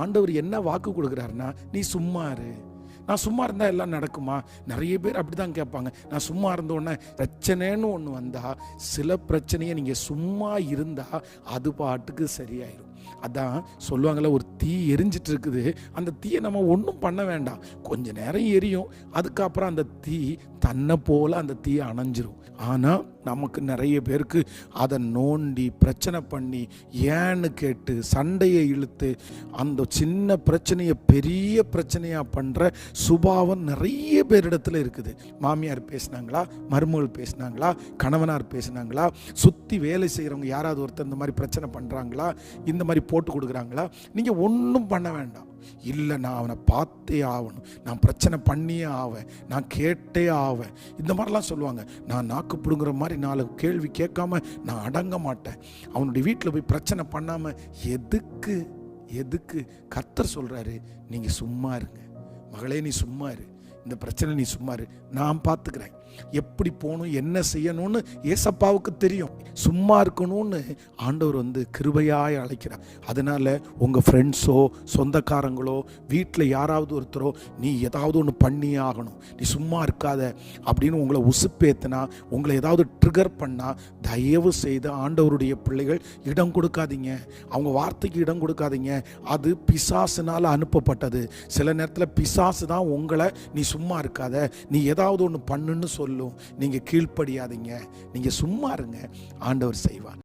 ஆண்டவர் என்ன வாக்கு கொடுக்குறாருன்னா, நீ சும்மா இரு. நான் சும்மா இருந்தால் எல்லாம் நடக்குமா? நிறைய பேர் அப்படி தான் கேட்பாங்க. நான் சும்மா இருந்தோடனே பிரச்சனைன்னு ஒன்று வந்தால், சில பிரச்சனையை நீங்கள் சும்மா இருந்தால் அது பாட்டுக்கு சரியாயிடும். அதான் சொல்லுவாங்கள்ல, ஒரு தீ எரிஞ்சிட்டு இருக்குது, அந்த தீயை நம்ம ஒன்றும் பண்ண வேண்டாம், கொஞ்ச நேரம் எரியும், அதுக்கப்புறம் அந்த தீ தன்னை போல அந்த தீயை அணைஞ்சிரும். ஆனால் நமக்கு நிறைய பேருக்கு அதை நோண்டி பிரச்சனை பண்ணி ஏன்னு கேட்டு சண்டையை இழுத்து அந்த சின்ன பிரச்சனையை பெரிய பிரச்சனையாக பண்ணுற சுபாவம் நிறைய பேரிடத்துல இருக்குது. மாமியார் பேசினாங்களா, மருமகள் பேசினாங்களா, கணவனார் பேசினாங்களா, சுற்றி வேலை செய்கிறவங்க யாராவது ஒருத்தர் இந்த மாதிரி பிரச்சனை பண்ணுறாங்களா, இந்த மாதிரி போட்டு கொடுக்குறாங்களா, நீங்கள் ஒன்றும் பண்ண வேண்டாம். இல்லை, நான் அவனை பார்த்தே ஆகணும், நான் பிரச்சனை பண்ணியே ஆவேன், நான் கேட்டே ஆவேன், இந்த மாதிரிலாம் சொல்லுவாங்க. நான் நாக்கு பிடுங்குற மாதிரி 4 கேள்வி கேட்காம நான் அடங்க மாட்டேன். அவனுடைய வீட்டில் போய் பிரச்சனை பண்ணாமல் எதுக்கு கர்த்தர் சொல்கிறாரு, நீங்கள் சும்மா இருங்க மகளே, நீ சும்மா இரு, இந்த பிரச்சனை நீ சும்மா இரு, நான் பார்த்துக்கிறேன். எப்படி போகணும், என்ன செய்யணும்னு ஏசப்பாவுக்கு தெரியும். சும்மா இருக்கணும்னு ஆண்டவர் கிருபையாய் அழைக்கிறார். அதனால் உங்கள் ஃப்ரெண்ட்ஸோ சொந்தக்காரங்களோ வீட்டில் யாராவது ஒருத்தரோ, நீ ஏதாவது ஒன்று பண்ணியே ஆகணும், நீ சும்மா இருக்காத அப்படின்னு உங்களை உசுப்பேத்தினா, உங்களை ஏதாவது ட்ரிகர் பண்ணால், தயவு செய்து ஆண்டவருடைய பிள்ளைகள் இடம் கொடுக்காதீங்க, அவங்க வார்த்தைக்கு இடம் கொடுக்காதீங்க. அது பிசாசுனால் அனுப்பப்பட்டது. சில நேரத்தில் பிசாசு தான் உங்களை நீ சும்மா இருக்காத, நீ ஏதாவது ஒன்று பண்ணுன்னு சொல்லும். நீங்கள் கீழ்ப்படியாதீங்க, நீங்கள் சும்மா இருங்க, ஆண்டவர் செய்வார்.